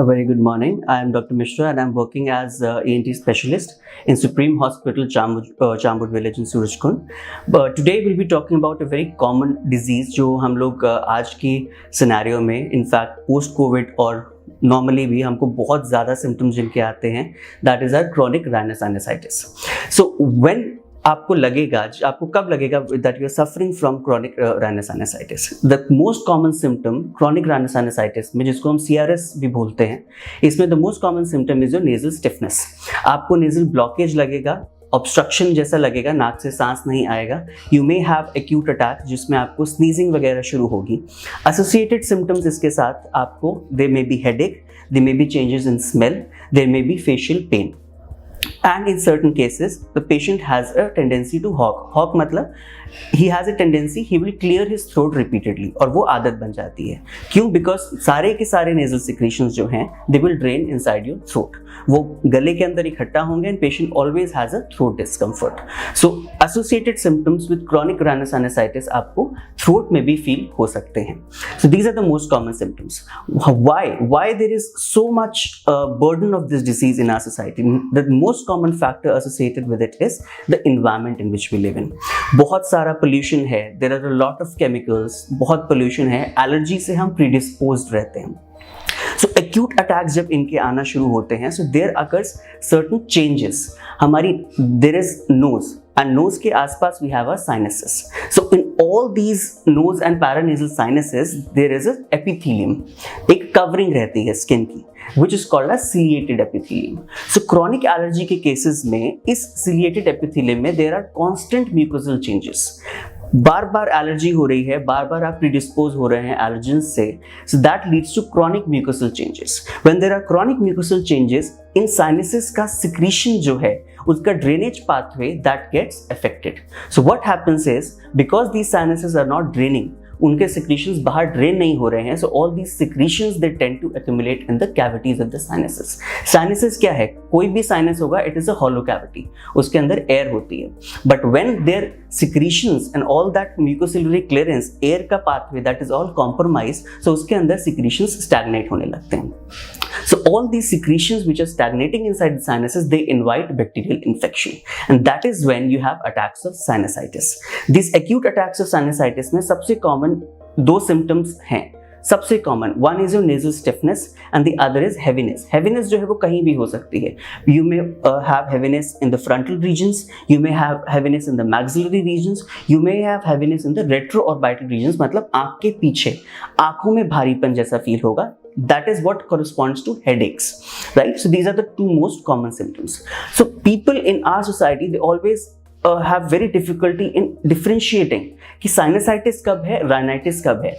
A very good morning. I am Dr. Mishra and I am working as ENT specialist in Supreme Hospital, Chambud Village in Surajkund. But today we'll be talking about a very common disease जो हम लोग आज की scenario में in fact post COVID और normally भी हमको बहुत ज़्यादा सिम्टम्स जिनके आते हैं, that is are chronic rhinosinusitis. So when आपको लगेगा, आपको कब लगेगा that you are suffering from chronic rhinosinusitis? The most common symptom chronic rhinosinusitis में, जिसको हम CRS भी बोलते हैं, इसमें the most common symptom is your nasal stiffness. आपको नेजल ब्लॉकेज लगेगा, ऑब्स्ट्रक्शन जैसा लगेगा, नाक से सांस नहीं आएगा. You may have acute attack जिसमें आपको स्नीजिंग वगैरह शुरू होगी. एसोसिएटेड सिम्टम्स इसके साथ आपको, they may be headache, they may be changes in smell, there may be facial pain. And in certain cases, the patient has a tendency to hawk. Hawk मतलब he has a tendency, he will clear his throat repeatedly. और वो आदत बन जाती है. क्यों? Because सारे के सारे nasal secretions जो हैं, they will drain inside your throat. वो गले के अंदर इकट्ठा होंगे and patient always has a throat discomfort. So associated symptoms with chronic rhinosinusitis आपको throat में भी feel हो सकते हैं. So these are the most common symptoms. Why there is so much burden of this disease in our society? The most common factor associated with it is the environment in which we live in. बहुत सारा pollution है, there are a lot of chemicals, बहुत pollution है, allergy से हम predisposed रहते हैं. So acute attacks जब इनके आना शुरू होते हैं, so there occurs certain changes. हमारी there is nose and nose के आसपास we have our sinuses. So in all these nose and paranasal sinuses there is a epithelium, एक covering रहती है skin की, which is called as ciliated epithelium. So chronic allergy के cases में इस ciliated epithelium में there are constant mucosal changes. Bar bar allergy हो रही है, बार बार आप प्रीडिस्पोज हो रहे हैं एलर्जेंस से, so that leads to chronic mucosal changes. When there are chronic mucosal changes, in sinuses का सिक्रीशन जो है, उसका drainage pathway that gets affected. So what happens is, because these sinuses are not draining, उनके secretions बाहर drain नहीं हो रहे हैं, so all these secretions they tend to accumulate in the cavities of the sinuses. Sinuses क्या है? कोई भी साइनस होगा, it is a hollow cavity, उसके अंदर एयर होती है. But when there secretions and all that mucociliary clearance, air का pathway that is all compromise, so उसके अंदर सिक्रीशंस स्टैग्नेट होने लगते हैं. So all these secretions which are stagnating inside the sinuses, they invite bacterial infection, and that is when you have attacks of sinusitis. These acute attacks of sinusitis में सबसे common दो symptoms हैं. सबसे common, one is your nasal stiffness and the other is heaviness. Heaviness जो है वो कहीं भी हो सकती है. You may have heaviness in the frontal regions, you may have heaviness in the maxillary regions, you may have heaviness in the retroorbital regions, मतलब आंख के पीछे, आंखों में भारीपन जैसा फील होगा. That is what corresponds to headaches, right? So these are the two most common symptoms. So people in our society, they always have very difficulty in differentiating कि साइनसाइटिस कब है, राइनाइटिस कब है.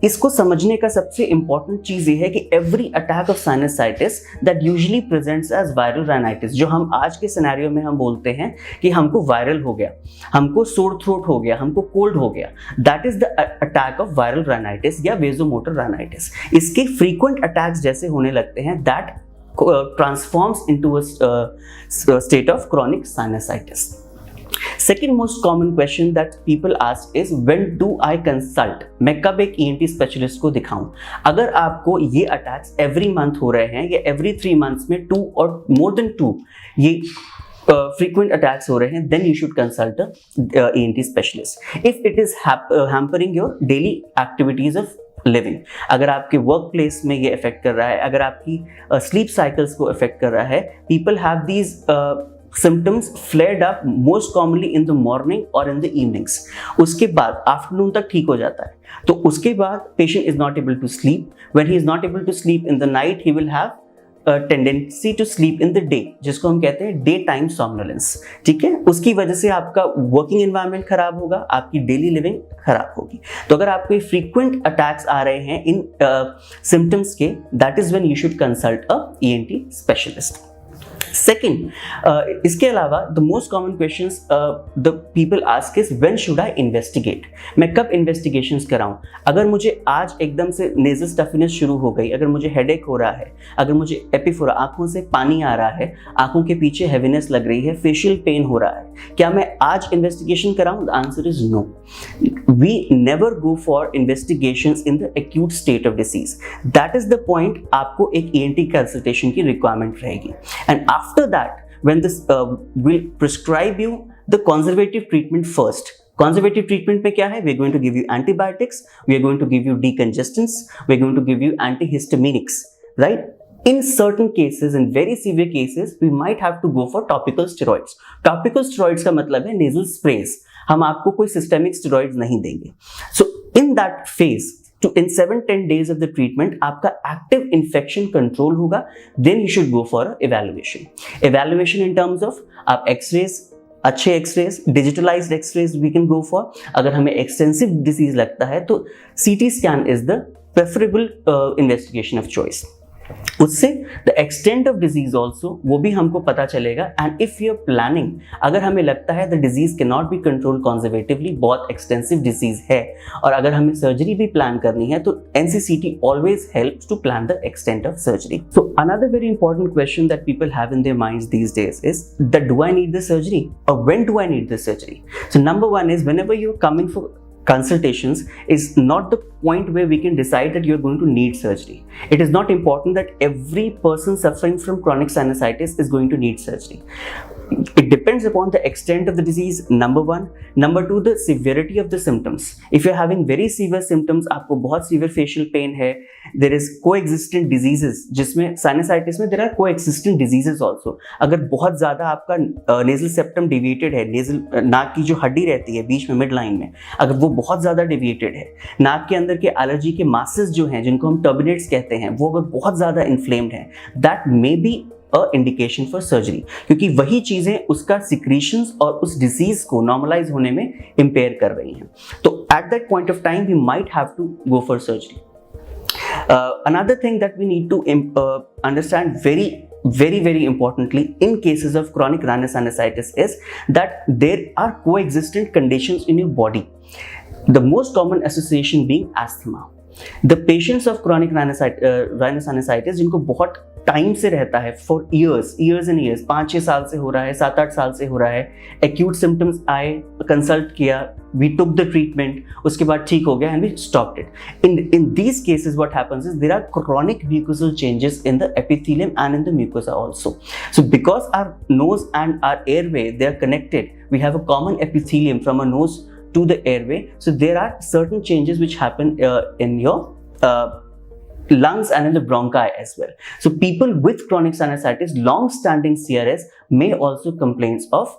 इसको समझने का सबसे इंपॉर्टेंट चीज ये है कि every attack of sinusitis that usually presents as viral rhinitis, जो हम आज के सिनेरियो में हम बोलते हैं कि हमको वायरल हो गया, हमको सोर थ्रोट हो गया, हमको कोल्ड हो गया, that is the attack of viral rhinitis या वेजोमोटर राइनाइटिस. इसके फ्रीक्वेंट अटैक्स जैसे होने लगते हैं, that transforms into a state of chronic sinusitis. Second most common question that people ask is when do I consult? मैं कब एक ENT specialist को दिखाऊं? अगर आपको ये अटैक्स एवरी मंथ हो रहे हैं या एवरी 3 months में 2 और मोर देन 2 ये frequent attacks हो रहे हैं, then you should consult a ENT specialist. If it is hampering your daily activities of living, अगर आपके वर्क प्लेस में ये अफेक्ट कर रहा है, अगर आपकी स्लीप साइकिल्स को अफेक्ट कर रहा है, people have these symptoms flared up most commonly in the morning or in the evenings. उसके बाद आफ्टरनून तक ठीक हो जाता है, तो उसके बाद patient is not able to sleep. When he is not able to sleep in the night, he will have a tendency to sleep in the day, जिसको हम कहते हैं डे टाइम somnolence. ठीक है, उसकी वजह से आपका वर्किंग एनवायरनमेंट खराब होगा, आपकी डेली लिविंग खराब होगी. तो अगर आपको फ्रीक्वेंट अटैक्स आ रहे हैं इन सिम्टम्स के, that is when you should consult a ENT specialist. Second, इसके अलावा the most common questions the people ask is when should I investigate. मैं कब इन्वेस्टिगेशंस कराऊं? अगर मुझे आज एकदम से नेजल स्टफनेस शुरू हो गई, अगर मुझे हेडेक हो रहा है, अगर मुझे एपिफोरा, आंखों से पानी आ रहा है, आंखों के पीछे हेवीनेस लग रही है, फेशियल पेन हो रहा है, क्या मैं आज इन्वेस्टिगेशन कराऊं? The answer is no. we never go for investigations in the acute state of disease. That is the point. आपको एक ENT consultation की requirement रहेगी, and after that when this will prescribe you the conservative treatment first. Conservative treatment में क्या है? We are going to give you antibiotics, we are going to give you decongestants, we are going to give you antihistaminics, right? In certain cases, in very severe cases, we might have to go for topical steroids. Topical steroids का मतलब है nasal sprays. हम आपको कोई systemic steroids नहीं देंगे. So in that phase, in 7-10 days of the treatment, आपका active infection control होगा. Then you should go for evaluation. Evaluation in terms of आप X-rays, अच्छे x-rays, digitalized x-rays we can go for. अगर हमें extensive disease लगता है तो CT scan is the preferable investigation of choice. उससे the extent of disease also वो भी हमको पता चलेगा. And if you are planning, अगर हमें लगता है the disease can not be control conservatively, बहुत एक्सटेंसिव डिजीज है और अगर हमें सर्जरी भी प्लान करनी है तो NCCT always helps to plan the extent of surgery. So another very important question that people have in their minds these days is that do I need the surgery और when do I need the surgery. So number 1 is whenever you are coming for consultations is not the point where we can decide that you're going to need surgery. It is not important that every person suffering from chronic sinusitis is going to need surgery. It depends upon the extent of the disease, number 1. Number 2, the severity of the symptoms. If you're having very severe symptoms, आपको बहुत severe facial pain है, there is coexistent diseases, जिसमें sinusitis में there are coexistent diseases also. अगर बहुत ज़्यादा आपका nasal septum deviated है, nasal नाक की जो हड्डी रहती है बीच में मिड लाइन में, अगर वो बहुत ज़्यादा deviated है, नाक के अंदर के एलर्जी के masses जो हैं जिनको हम turbinates कहते हैं, वो अगर बहुत ज़्यादा inflamed है, that may be indication for surgery, क्योंकि वही चीजें उसका सिक्रीशंस और उस डिजीज को नॉर्मलाइज होने में इंपेयर कर रही हैं. तो at that point of time we might have to go for surgery. Another thing that we need to understand very importantly in cases of chronic rhinosinusitis is that there are coexistent conditions in your body. The most common association being asthma. The patients of chronic rhinosinusitis जिनको बहुत time से रहता है, for years and years, 5-6 साल से हो रहा है, 7-8 साल से हो रहा है, एक्यूट सिम्टम्स आए, कंसल्ट किया, वी टुक द ट्रीटमेंट, उसके बाद ठीक हो गया and we stopped it. In these cases what happens is there are chronic mucosal changes in the epithelium and in the mucosa also. So because our nose and our airway, they are connected, we have a common epithelium from our nose to the airway, so there are certain changes which happen in your lungs and in the bronchi as well. So people with chronic sinusitis, long-standing CRS, may also complain of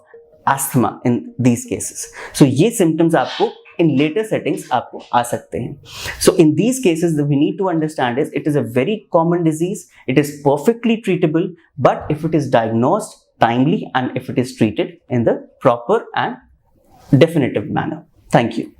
asthma in these cases. So ये symptoms आपको in later settings आपको आ सकते हैं. So in these cases that we need to understand is it is a very common disease. It is perfectly treatable, but if it is diagnosed timely and if it is treated in the proper and definitive manner. Thank you.